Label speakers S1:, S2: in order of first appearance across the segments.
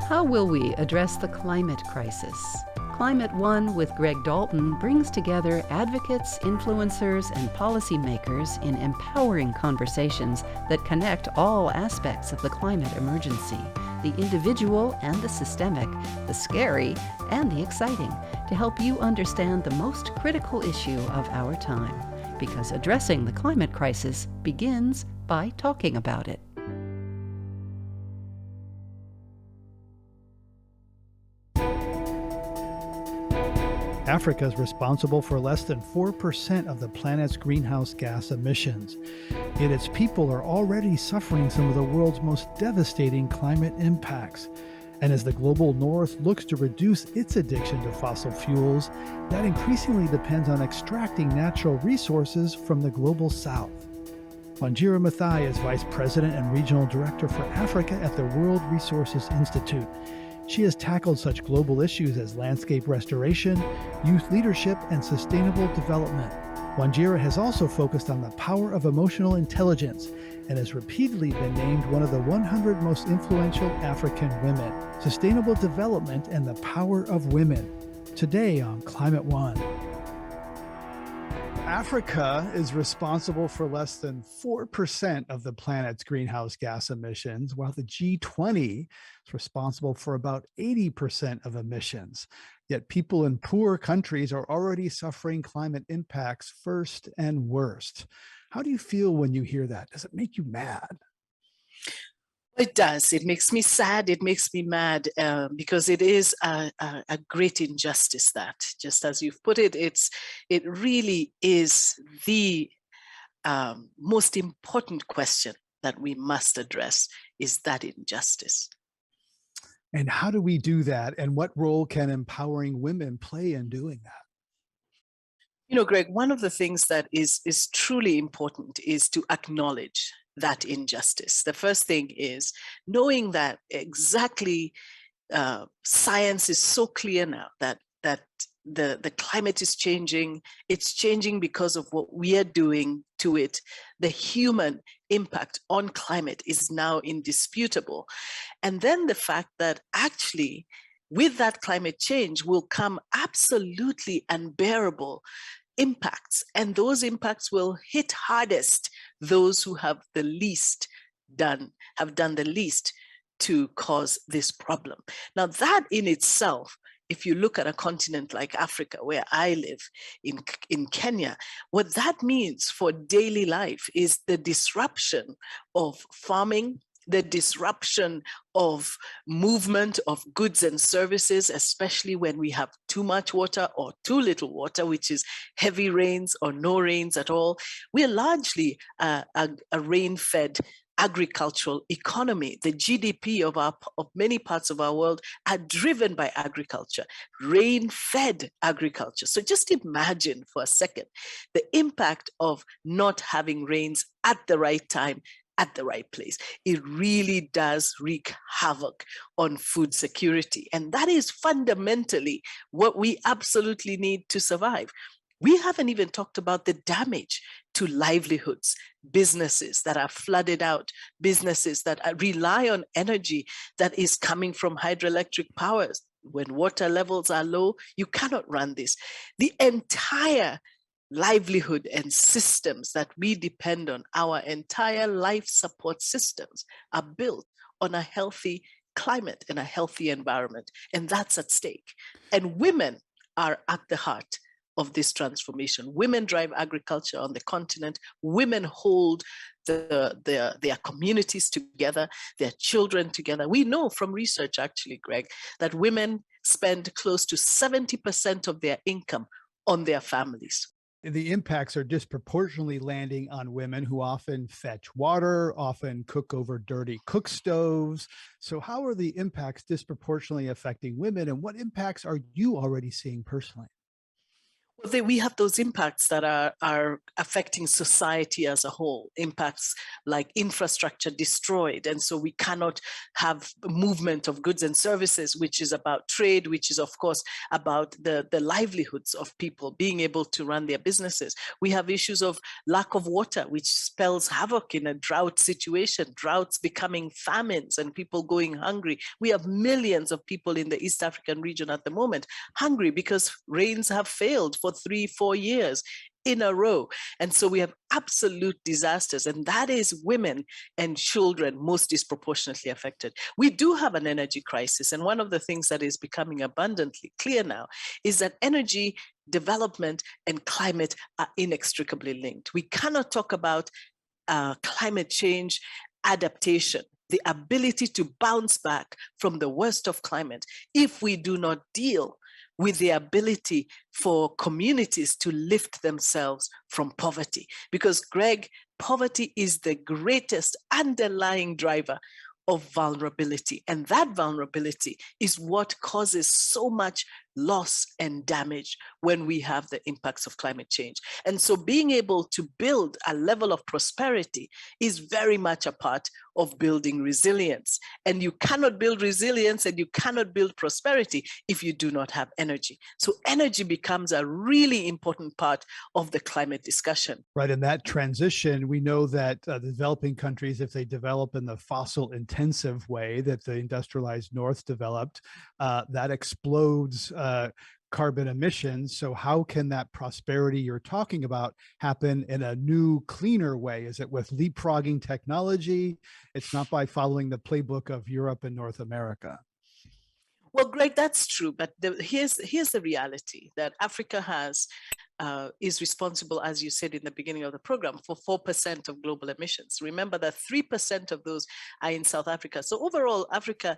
S1: How will we address the climate crisis? Climate One with Greg Dalton brings together advocates, influencers, and policymakers in empowering conversations that connect all aspects of the climate emergency, the individual and the systemic, the scary and the exciting, to help you understand the most critical issue of our time. Because addressing the climate crisis begins by talking about it.
S2: Africa is responsible for less than 4% of the planet's greenhouse gas emissions. Yet its people are already suffering some of the world's most devastating climate impacts. And as the global north looks to reduce its addiction to fossil fuels, that increasingly depends on extracting natural resources from the global south. Wanjira Mathai is Vice President and Regional Director for Africa at the World Resources Institute. She has tackled such global issues as landscape restoration, youth leadership, and sustainable development. Wanjira has also focused on the power of emotional intelligence and has repeatedly been named one of the 100 most influential African women. Sustainable development and the power of women. Today on Climate One. Africa is responsible for less than 4% of the planet's greenhouse gas emissions, while the G20 is responsible for about 80% of emissions. Yet people in poor countries are already suffering climate impacts first and worst. How do you feel when you hear that? Does it make you mad?
S3: It does. It makes me sad. It makes me mad because it is a great injustice that, just as you've put it, it really is the most important question that we must address, is that injustice.
S2: And how do we do that? And what role can empowering women play in doing that?
S3: You know, Greg, one of the things that is truly important is to acknowledge that injustice. The first thing is knowing that exactly science is so clear now that the climate is changing. It's changing because of what we are doing to it. The human impact on climate is now indisputable. And then the fact that actually with that climate change will come absolutely unbearable impacts, and those impacts will hit hardest those who have the done the least to cause this problem. Now, that in itself, if you look at a continent like Africa, where I live in Kenya, what that means for daily life is the disruption of farming, the disruption of movement of goods and services, especially when we have too much water or too little water, which is heavy rains or no rains at all. We're largely a rain-fed agricultural economy. The GDP of many parts of our world are driven by agriculture, rain-fed agriculture. So just imagine for a second the impact of not having rains at the right time, at the right place. It really does wreak havoc on food security. And that is fundamentally what we absolutely need to survive. We haven't even talked about the damage to livelihoods, businesses that are flooded out, businesses that rely on energy that is coming from hydroelectric powers. When water levels are low, you cannot run this. The entire livelihood and systems that we depend on, our entire life support systems, are built on a healthy climate and a healthy environment. And that's at stake. And women are at the heart of this transformation. Women drive agriculture on the continent. Women hold their communities together, their children together. We know from research, actually, Greg, that women spend close to 70% of their income on their families.
S2: The impacts are disproportionately landing on women who often fetch water, often cook over dirty cook stoves. So how are the impacts disproportionately affecting women, and what impacts are you already seeing personally?
S3: Well, we have those impacts that are affecting society as a whole, impacts like infrastructure destroyed. And so we cannot have movement of goods and services, which is about trade, which is, of course, about the livelihoods of people being able to run their businesses. We have issues of lack of water, which spells havoc in a drought situation, droughts becoming famines and people going hungry. We have millions of people in the East African region at the moment hungry because rains have failed for 3-4 years in a row. And so we have absolute disasters, and that is women and children most disproportionately affected. We do have an energy crisis, and one of the things that is becoming abundantly clear now is that energy development and climate are inextricably linked. We cannot talk about climate change adaptation, the ability to bounce back from the worst of climate, if we do not deal with the ability for communities to lift themselves from poverty. Because, Greg, poverty is the greatest underlying driver of vulnerability. And that vulnerability is what causes so much loss and damage when we have the impacts of climate change. And so being able to build a level of prosperity is very much a part of building resilience. And you cannot build resilience and you cannot build prosperity if you do not have energy. So energy becomes a really important part of the climate discussion.
S2: Right. In that transition, we know that the developing countries, if they develop in the fossil intensive way that the industrialized North developed, that explodes carbon emissions. So how can that prosperity you're talking about happen in a new, cleaner way? Is it with leapfrogging technology? It's not by following the playbook of Europe and North America.
S3: Well, Greg, that's true. But here's the reality that Africa is responsible, as you said in the beginning of the program, for 4% of global emissions. Remember that 3% of those are in South Africa. So overall, Africa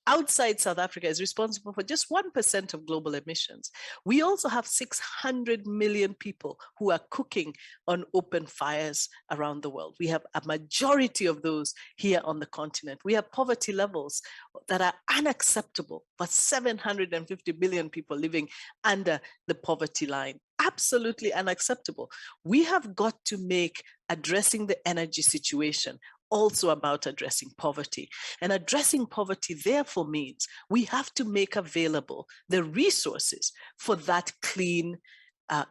S3: outside South Africa is responsible for just 1% of global emissions. We also have 600 million people who are cooking on open fires around the world. We have a majority of those here on the continent. We have poverty levels that are unacceptable for 750 million people living under the poverty line. Absolutely unacceptable. We have got to make addressing the energy situation also about addressing poverty. And addressing poverty, therefore, means we have to make available the resources for that clean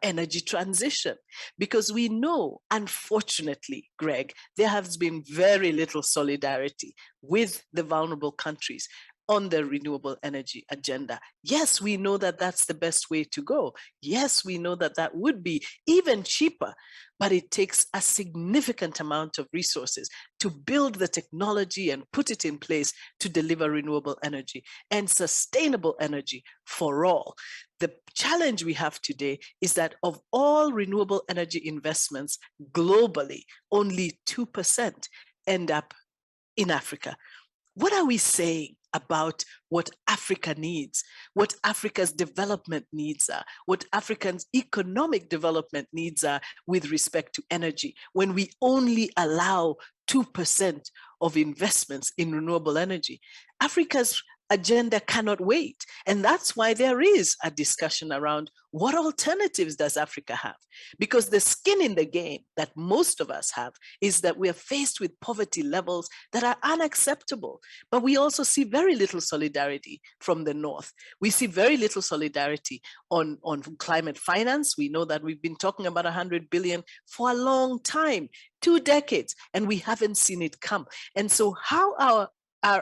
S3: energy transition. Because we know, unfortunately, Greg, there has been very little solidarity with the vulnerable countries on the renewable energy agenda. Yes, we know that that's the best way to go. Yes, we know that that would be even cheaper, but it takes a significant amount of resources to build the technology and put it in place to deliver renewable energy and sustainable energy for all. The challenge we have today is that of all renewable energy investments globally, only 2% end up in Africa. What are we saying about what Africa needs, what Africa's development needs are, what Africa's economic development needs are with respect to energy, when we only allow 2% of investments in renewable energy? Africa's agenda cannot wait. And that's why there is a discussion around what alternatives does Africa have? Because the skin in the game that most of us have is that we are faced with poverty levels that are unacceptable. But we also see very little solidarity from the North. We see very little solidarity on climate finance. We know that we've been talking about 100 billion for a long time, 2 decades, and we haven't seen it come. And so how are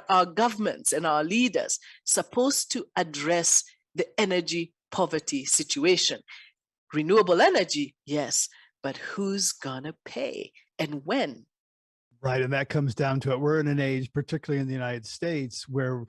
S3: our governments and our leaders supposed to address the energy poverty situation? Renewable energy, yes, but who's gonna pay and when?
S2: Right. And that comes down to it. We're in an age, particularly in the United States, where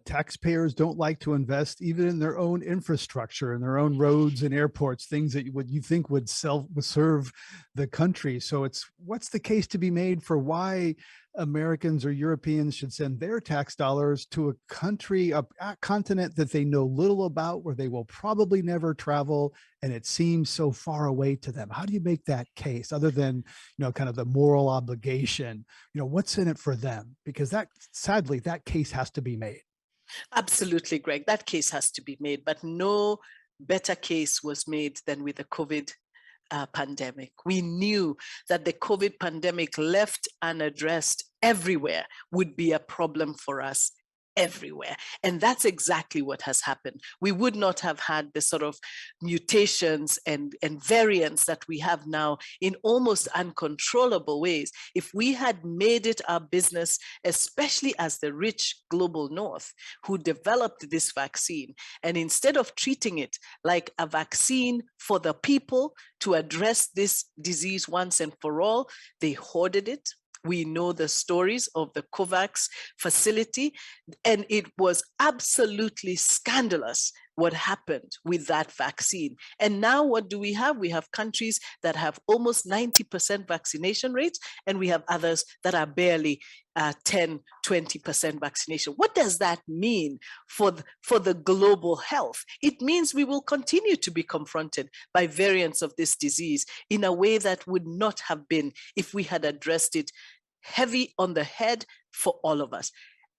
S2: taxpayers don't like to invest even in their own infrastructure and their own roads and airports, things that you think would serve the country. So what's the case to be made for why Americans or Europeans should send their tax dollars to a country, a continent that they know little about, where they will probably never travel, and it seems so far away to them? How do you make that case other than, kind of the moral obligation? What's in it for them? Because sadly, that case has to be made.
S3: Absolutely, Greg. That case has to be made, but no better case was made than with the COVID pandemic. We knew that the COVID pandemic left unaddressed everywhere would be a problem for us everywhere. And that's exactly what has happened. We would not have had the sort of mutations and variants that we have now in almost uncontrollable ways if we had made it our business, especially as the rich global north who developed this vaccine. And instead of treating it like a vaccine for the people to address this disease once and for all, they hoarded it. We know the stories of the COVAX facility, and it was absolutely scandalous what happened with that vaccine. And now what do we have? We have countries that have almost 90% vaccination rates, and we have others that are barely 10, 20% vaccination. What does that mean for the global health? It means we will continue to be confronted by variants of this disease in a way that would not have been if we had addressed it heavy on the head for all of us.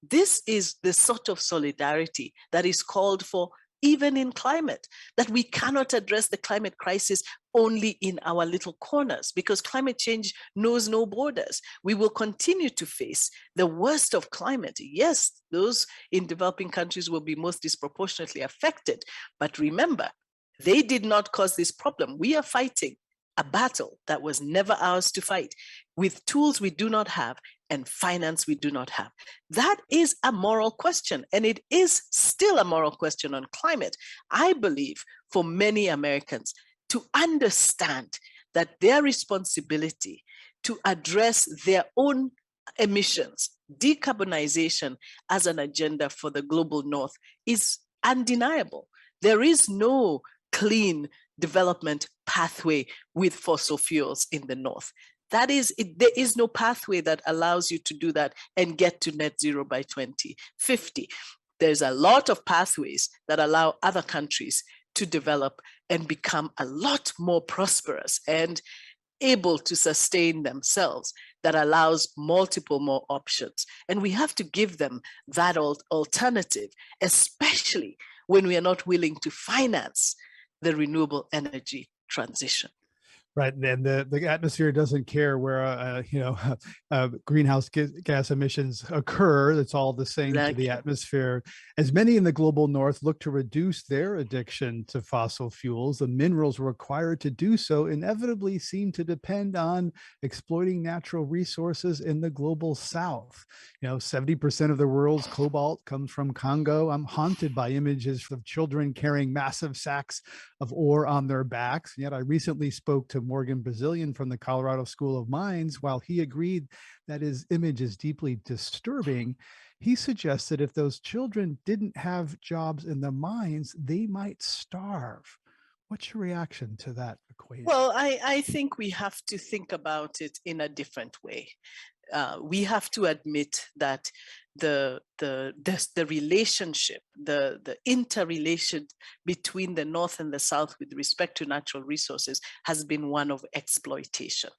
S3: This is the sort of solidarity that is called for even in climate, that we cannot address the climate crisis only in our little corners, because climate change knows no borders. We will continue to face the worst of climate. Yes, those in developing countries will be most disproportionately affected, but remember, they did not cause this problem. We are fighting a battle that was never ours to fight with tools we do not have and finance we do not have. That is a moral question, and it is still a moral question on climate. I believe for many Americans to understand that their responsibility to address their own emissions, decarbonization as an agenda for the global north is undeniable. There is no clean development pathway with fossil fuels in the north. That is, there is no pathway that allows you to do that and get to net zero by 2050. There's a lot of pathways that allow other countries to develop and become a lot more prosperous and able to sustain themselves, that allows multiple more options. And we have to give them that alternative, especially when we are not willing to finance the renewable energy transition.
S2: Right, and the atmosphere doesn't care where greenhouse gas emissions occur. It's all the same to the atmosphere. As many in the global north look to reduce their addiction to fossil fuels, the minerals required to do so inevitably seem to depend on exploiting natural resources in the global south. 70% of the world's cobalt comes from Congo. I'm haunted by images of children carrying massive sacks of ore on their backs. Yet I recently spoke to Morgan Brazilian from the Colorado School of Mines. While he agreed that his image is deeply disturbing, he suggested if those children didn't have jobs in the mines, they might starve. What's your reaction to that equation?
S3: Well, I think we have to think about it in a different way. We have to admit that the relationship, the interrelation between the North and the South with respect to natural resources has been one of exploitation.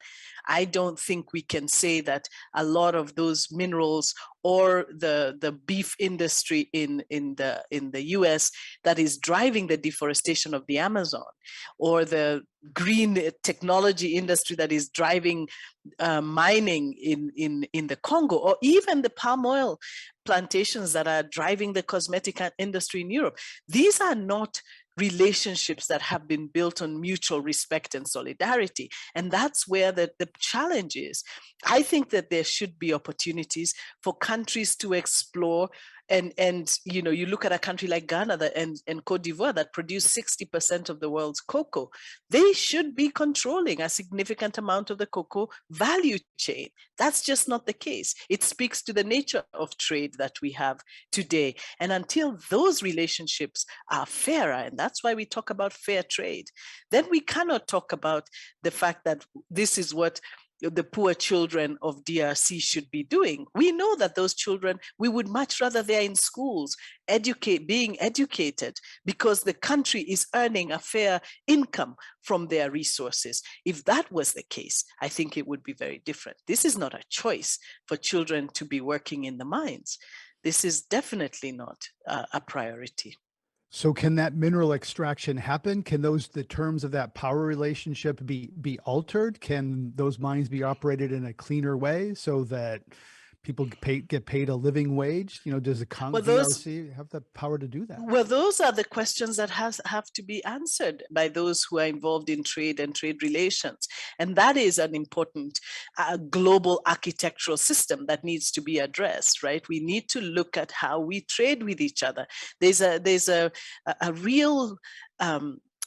S3: I don't think we can say that a lot of those minerals or the beef industry in the US that is driving the deforestation of the Amazon, or the green technology industry that is driving mining in the Congo, or even the palm oil plantations that are driving the cosmetic industry in Europe. These are not relationships that have been built on mutual respect and solidarity. And that's where the challenge is. I think that there should be opportunities for countries to explore. And you look at a country like Ghana and Cote d'Ivoire that produce 60% of the world's cocoa. They should be controlling a significant amount of the cocoa value chain. That's just not the case. It speaks to the nature of trade that we have today. And until those relationships are fairer, and that's why we talk about fair trade, then we cannot talk about the fact that this is what the poor children of DRC should be doing. We know that those children, we would much rather they're in schools, being educated, because the country is earning a fair income from their resources. If that was the case, I think it would be very different. This is not a choice for children to be working in the mines. This is definitely not a priority.
S2: So can that mineral extraction happen? Can the terms of that power relationship be altered? Can those mines be operated in a cleaner way so that people get paid a living wage? You know, does the
S3: Well, those
S2: DRC have the power to do that?
S3: Well, those are the questions that have to be answered by those who are involved in trade and trade relations. And that is an important global architectural system that needs to be addressed, right? We need to look at how we trade with each other. There's a real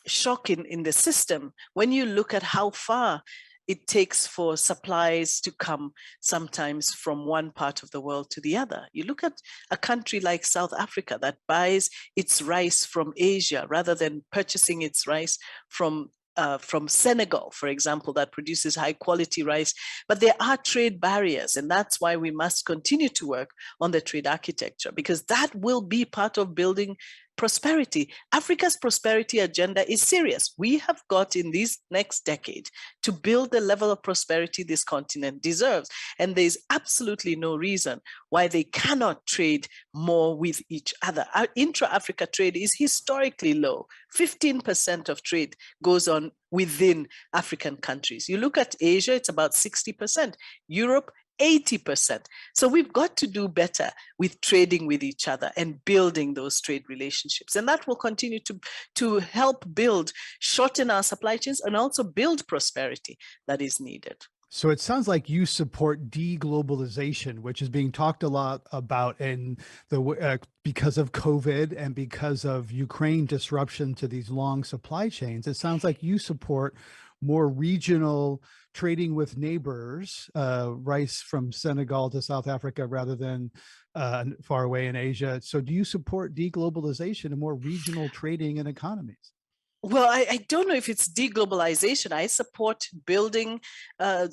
S3: shock in the system when you look at how far it takes for supplies to come sometimes from one part of the world to the other. You look at a country like South Africa that buys its rice from Asia rather than purchasing its rice from Senegal, for example, that produces high quality rice. But there are trade barriers, and that's why we must continue to work on the trade architecture, because that will be part of building prosperity. Africa's prosperity agenda is serious. We have got in this next decade to build the level of prosperity this continent deserves. And there's absolutely no reason why they cannot trade more with each other. Our intra-Africa trade is historically low. 15% of trade goes on within African countries. You look at Asia, it's about 60%. Europe, 80%. So we've got to do better with trading with each other and building those trade relationships. And that will continue to help shorten our supply chains and also build prosperity that is needed.
S2: So it sounds like you support deglobalization, which is being talked a lot about because of COVID and because of Ukraine disruption to these long supply chains. It sounds like you support more regional trading with neighbors, rice from Senegal to South Africa rather than far away in Asia. So do you support deglobalization and more regional trading and economies?
S3: Well, I don't know if it's deglobalization. I support building,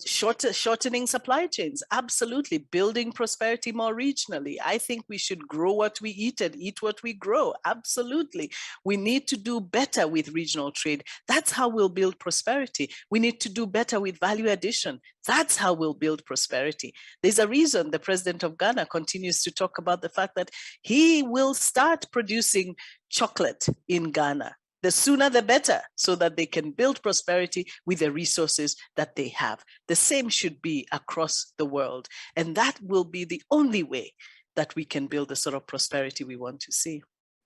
S3: shortening supply chains. Absolutely. Building prosperity more regionally. I think we should grow what we eat and eat what we grow. Absolutely. We need to do better with regional trade. That's how we'll build prosperity. We need to do better with value addition. That's how we'll build prosperity. There's a reason the president of Ghana continues to talk about the fact that he will start producing chocolate in Ghana. The sooner the better, so that they can build prosperity with the resources that they have. The same should be across the world. And that will be the only way that we can build the sort of prosperity we want to see.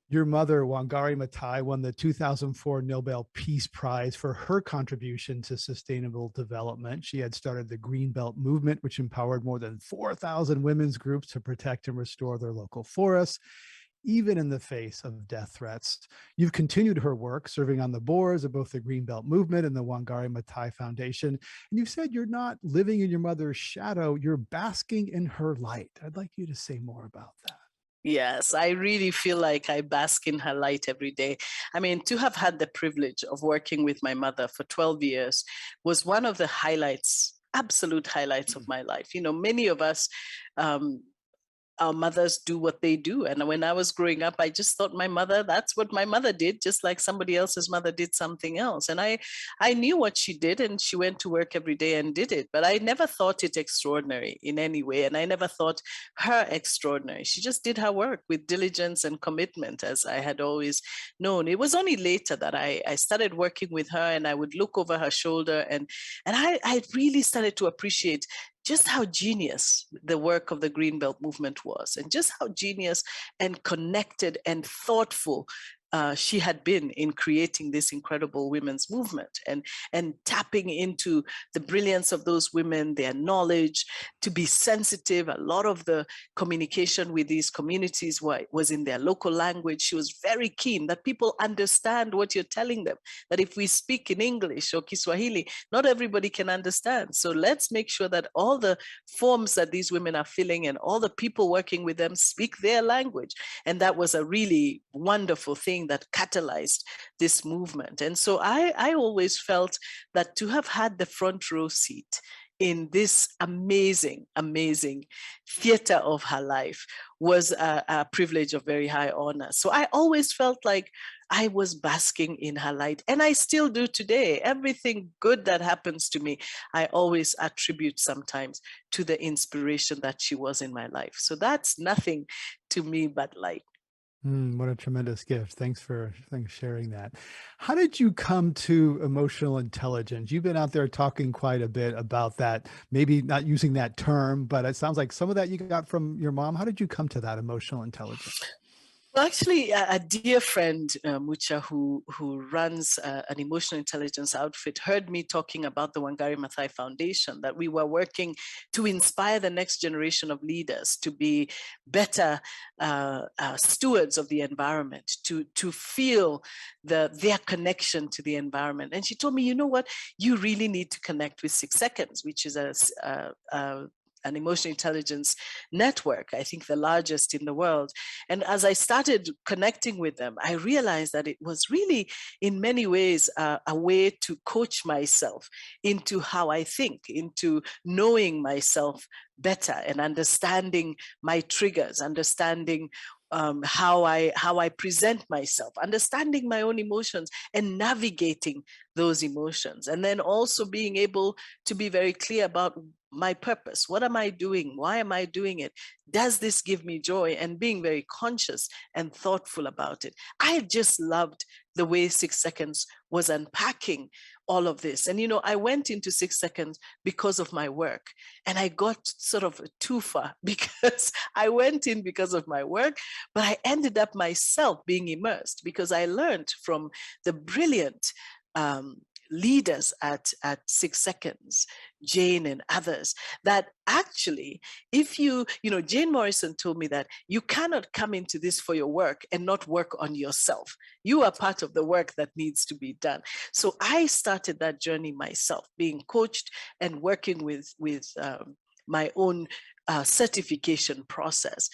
S2: Your mother, Wangari Maathai, won the 2004 Nobel Peace Prize for her contribution to sustainable development. She had started the Green Belt movement, which empowered more than 4,000 women's groups to protect and restore their local forests, even in the face of death threats. You've continued her work, serving on the boards of both the Greenbelt Movement and the Wangari Maathai Foundation. And you've said you're not living in your mother's shadow, you're basking in her light. I'd like you to say more about that.
S3: Yes, I really feel like I bask in her light every day. I mean, to have had the privilege of working with my mother for 12 years was one of the highlights, absolute highlights of my life. You know, many of us, our mothers do what they do. And when I was growing up, I just thought that's what my mother did, just like somebody else's mother did something else. And I knew what she did, and she went to work every day and did it. But I never thought it extraordinary in any way. And I never thought her extraordinary. She just did her work with diligence and commitment, as I had always known. It was only later that I started working with her, and I would look over her shoulder, and I really started to appreciate just how genius the work of the Greenbelt movement was, and just how genius and connected and thoughtful she had been in creating this incredible women's movement, and tapping into the brilliance of those women, their knowledge, to be sensitive. A lot of the communication with these communities was in their local language. She was very keen that people understand what you're telling them, that if we speak in English or Kiswahili, not everybody can understand. So let's make sure that all the forms that these women are filling and all the people working with them speak their language. And that was a really wonderful thing that catalyzed this movement. And so I always felt that to have had the front row seat in this amazing, amazing theater of her life was a privilege of very high honor. So I always felt like I was basking in her light, and I still do today. Everything good that happens to me, I always attribute sometimes to the inspiration that she was in my life. So that's nothing to me but light.
S2: What a tremendous gift. Thanks for sharing that. How did you come to emotional intelligence? You've been out there talking quite a bit about that, maybe not using that term, but it sounds like some of that you got from your mom. How did you come to that emotional intelligence?
S3: Well, actually, a dear friend, Mucha, who runs an emotional intelligence outfit, heard me talking about the Wangari Maathai Foundation, that we were working to inspire the next generation of leaders to be better stewards of the environment, to feel their connection to the environment. And she told me, you know what, you really need to connect with 6 Seconds, which is an emotional intelligence network, I think the largest in the world. And as I started connecting with them, I realized that it was really, in many ways, a way to coach myself into how I think, into knowing myself better and understanding my triggers, understanding how I present myself, understanding my own emotions and navigating those emotions, and then also being able to be very clear about my purpose. What am I doing? Why am I doing it? Does this give me joy? And being very conscious and thoughtful about it. I just loved the way 6 Seconds was unpacking all of this. And, I went into 6 Seconds because of my work, and I got sort of too far because I went in because of my work, but I ended up myself being immersed because I learned from the brilliant leaders at 6 Seconds, Jane and others, that actually, if Jane Morrison told me that you cannot come into this for your work and not work on yourself. You are part of the work that needs to be done. So I started that journey myself, being coached and working with my own certification process.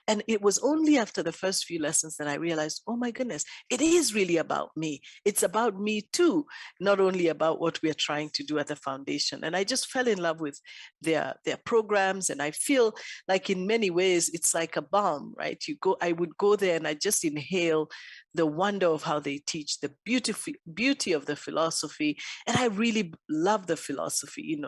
S3: And it was only after the first few lessons that I realized, oh my goodness, it is really about me. It's about me too, not only about what we're trying to do at the foundation. And I just fell in love with their programs. And I feel like in many ways, it's like a balm, right? I would go there and I just inhale the wonder of how they teach, the beauty of the philosophy. And I really love the philosophy,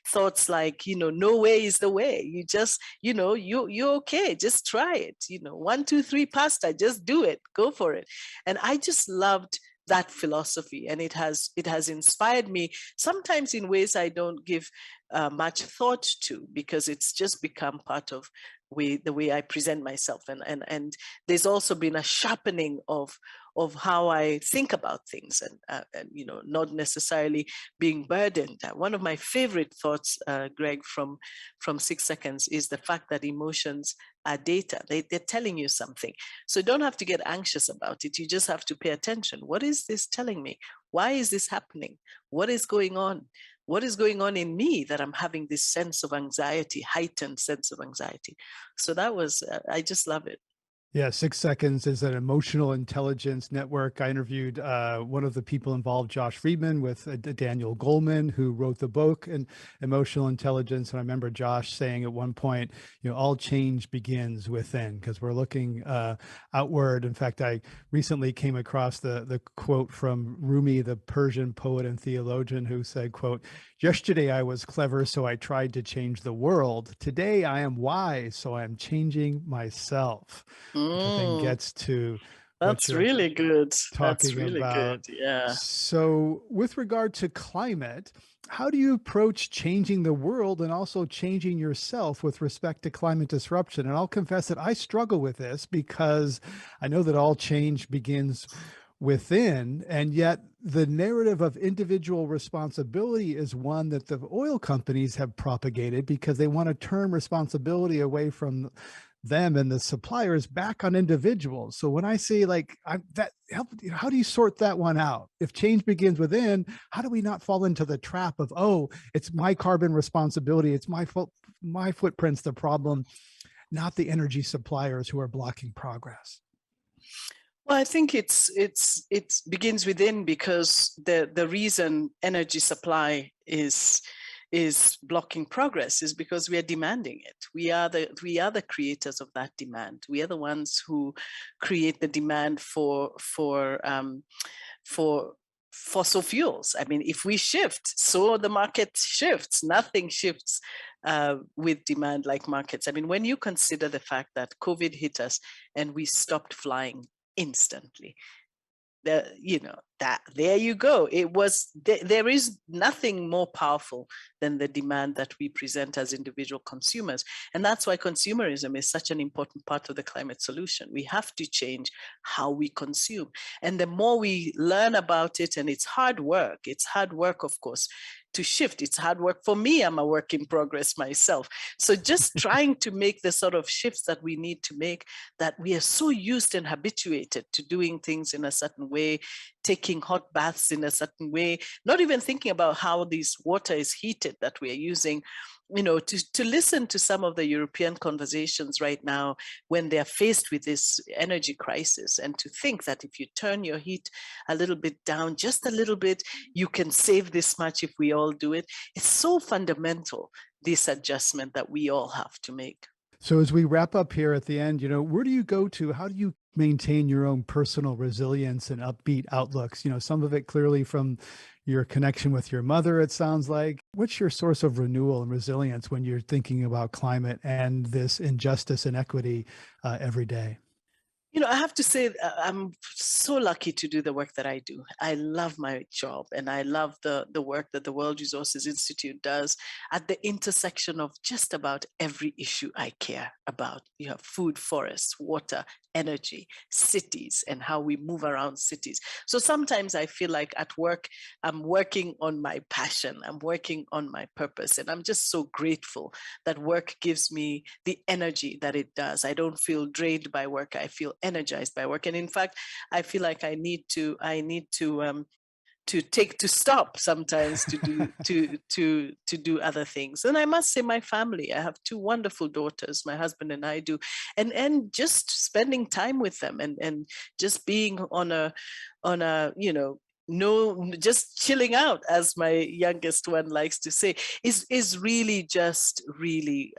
S3: thoughts like, no way is the way. You just, you're okay. Just try it. 1, 2, 3 pasta, just do it. Go for it. And I just loved that philosophy, and it has inspired me sometimes in ways I don't give much thought to, because it's just become part of the way I present myself, and there's also been a sharpening of how I think about things, and not necessarily being burdened. One of my favorite thoughts, Greg, from 6 Seconds is the fact that emotions are data. They're telling you something. So you don't have to get anxious about it. You just have to pay attention. What is this telling me? Why is this happening? What is going on? What is going on in me that I'm having this sense of anxiety, heightened sense of anxiety? So that was, I just love it.
S2: Yeah, 6 Seconds is an emotional intelligence network. I interviewed one of the people involved, Josh Friedman, with Daniel Goleman, who wrote the book and Emotional Intelligence. And I remember Josh saying at one point, all change begins within, because we're looking outward. In fact, I recently came across the quote from Rumi, the Persian poet and theologian, who said, quote, "Yesterday I was clever, so I tried to change the world. Today I am wise, so I am changing myself." Which I think gets to what
S3: That's
S2: you're
S3: really good. That's
S2: talking
S3: really
S2: about.
S3: good. Yeah.
S2: So, with regard to climate, how do you approach changing the world and also changing yourself with respect to climate disruption? And I'll confess that I struggle with this, because I know that all change begins within, and yet the narrative of individual responsibility is one that the oil companies have propagated, because they want to turn responsibility away from them and the suppliers back on individuals. So when I say how do you sort that one out? If change begins within, how do we not fall into the trap of, oh, it's my carbon responsibility, it's my footprint's the problem, not the energy suppliers who are blocking progress?
S3: Well, I think it begins within, because the reason energy supply is blocking progress is because we are demanding it. We are the creators of that demand. We are the ones who create the demand for fossil fuels. I mean, if we shift, so the market shifts. Nothing shifts with demand like markets. I mean, when you consider the fact that COVID hit us and we stopped flying instantly, that there you go. It was there is nothing more powerful than the demand that we present as individual consumers, and that's why consumerism is such an important part of the climate solution. We have to change how we consume, and the more we learn about it, and it's hard work, of course, to shift. It's hard work for me. I'm a work in progress myself. So just trying to make the sort of shifts that we need to make, that we are so used and habituated to doing things in a certain way, taking hot baths in a certain way, not even thinking about how this water is heated that we are using. To listen to some of the European conversations right now when they're faced with this energy crisis, and to think that if you turn your heat a little bit down, just a little bit, you can save this much if we all do it. It's so fundamental, this adjustment that we all have to make.
S2: So as we wrap up here at the end, where do you go to? How do you maintain your own personal resilience and upbeat outlooks? Some of it clearly from your connection with your mother, it sounds like. What's your source of renewal and resilience when you're thinking about climate and this injustice and equity every day?
S3: I have to say, I'm so lucky to do the work that I do. I love my job, and I love the work that the World Resources Institute does at the intersection of just about every issue I care about. You have food, forests, water, energy, cities, and how we move around cities. So sometimes I feel like at work, I'm working on my passion, I'm working on my purpose, and I'm just so grateful that work gives me the energy that it does. I don't feel drained by work, I feel energized by work. And in fact, I feel like I need to stop sometimes to do to do other things. And I must say, my family, I have two wonderful daughters, my husband and I do, and just spending time with them, and just being on a no, just chilling out, as my youngest one likes to say, is really just really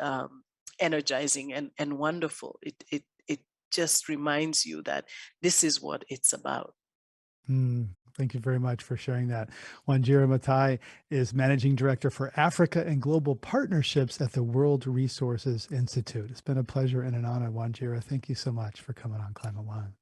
S3: energizing and wonderful. It just reminds you that this is what it's about.
S2: Thank you very much for sharing that. Wanjira Mathai is Managing Director for Africa and Global Partnerships at the World Resources Institute. It's been a pleasure and an honor, Wanjira. Thank you so much for coming on Climate One.